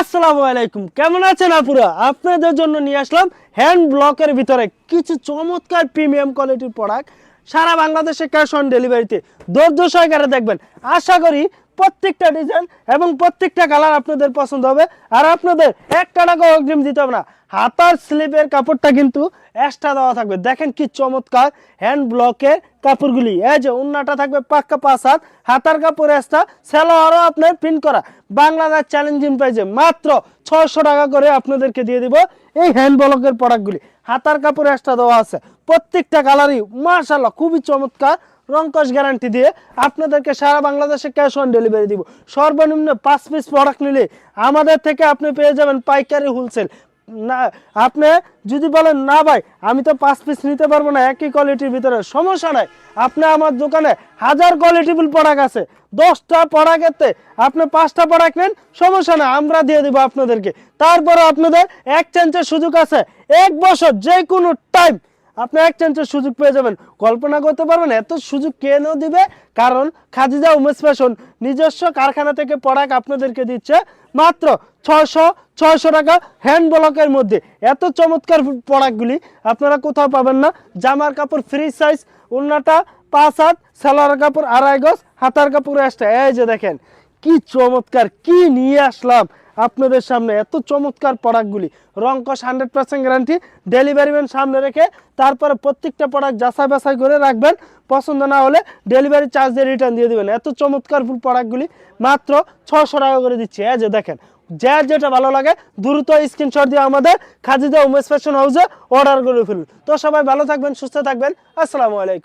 আসসালামু আলাইকুম, কেমন আছেন আপুরা? আপনাদের জন্য নিয়ে আসলাম হ্যান্ড ব্লকের ভিতরে কিছু চমৎকার প্রিমিয়াম কোয়ালিটির প্রোডাক্ট। সারা বাংলাদেশে ক্যাশ অন ডেলিভারিতে ধৈর্য সহকারে দেখবেন। আশা করি প্রত্যেকটা ডিজাইন এবং প্রত্যেকটা কালার আপনাদের পছন্দ হবে। আর আপনাদের একটা টাকা অগ্রিম দিতে হবে না। হাতার স্লিপের কাপড়টা কিন্তু এক্সট্রা দেওয়া থাকবে। দেখেন কি চমৎকার হ্যান্ড ব্লকের কাপড়গুলি। এই যে উন্নাটা থাকবে পাক্কা 5 হাত, হাতার কাপড় এক্সট্রা, সেলোয়ারও আপনার প্রিন্ট করা। বাংলাদেশ চ্যালেঞ্জিং প্রাইসে মাত্র 600 টাকা করে আপনাদেরকে দিয়ে দিব এই হ্যান্ড ব্লকের প্রোডাক্টগুলি। হাতার কাপড় এক্সট্রা দেওয়া আছে, প্রত্যেকটা কালারই মাশাআল্লাহ খুবই চমৎকার। রংকশ গ্যারান্টি দিয়ে আপনাদেরকে সারা বাংলাদেশে ক্যাশ অন ডেলিভারি দিব। সর্বনিম্ন 5 পিস প্রোডাক্ট নিলে আমাদের থেকে আপনি পেয়ে যাবেন পাইকারি হোলসেল। না, আপনি যদি বলেন না ভাই আমি তো 5 পিস নিতে পারবো না একই কোয়ালিটির ভিতরে, সমস্যা নাই। আপনি আমার দোকানে 1000 কোয়ালিটিফুল প্রোডাক্ট আছে, 10টা প্রোডাক্টেতে আপনি 5টা প্রোডাক্ট নেন, সমস্যা নাই, আমরা দিয়ে দিব আপনাদেরকে। তারপরে আপনাদের এক্সচেঞ্জের সুযোগ আছে 1 বছর, যে কোনো টাইম আপনি এক্সচেঞ্জের সুযোগ পেয়ে যাবেন। কল্পনা করতে পারবেন এত সুযোগ কেন দিবে? কারণ খাদিজা উমেশ ফ্যাশন নিজস্ব কারখানা থেকে প্রোডাক্ট আপনাদেরকে দিচ্ছে মাত্র 600 টাকা হ্যান্ড ব্লকের মধ্যে। এত চমৎকার প্রোডাক্টগুলি আপনারা কোথাও পাবেন না। জামার কাপড় ফ্রি সাইজ, ওড়নাটা 5 হাত, সালোয়ার কাপড় 2.5 গজ, হাতার কাপড় এক্সট্রা। এই যে দেখেন কি চমৎকার, কি নিয়ে আসলাম আপনাদের সামনে এত চমৎকার প্রোডাক্টগুলি। রংকশ 100% গ্যারান্টি, ডেলিভারি ম্যান সামনে রেখে তারপরে প্রত্যেকটা প্রোডাক্ট যাচাই বাছাই করে রাখবেন। পছন্দ না হলে ডেলিভারি চার্জ দিয়ে রিটার্ন দিয়ে দিবেন। এত চমৎকার ফুল প্রোডাক্টগুলি মাত্র 600 টাকা করে দিচ্ছি। এই যে দেখেন, যার যেটা ভালো লাগে দ্রুত স্ক্রিনশট দিয়ে আমাদের খাদিজা উমেশ ফ্যাশন হাউসে অর্ডার করে ফেলুন। তো সবাই ভালো থাকবেন, সুস্থ থাকবেন। আসসালামু আলাইকুম।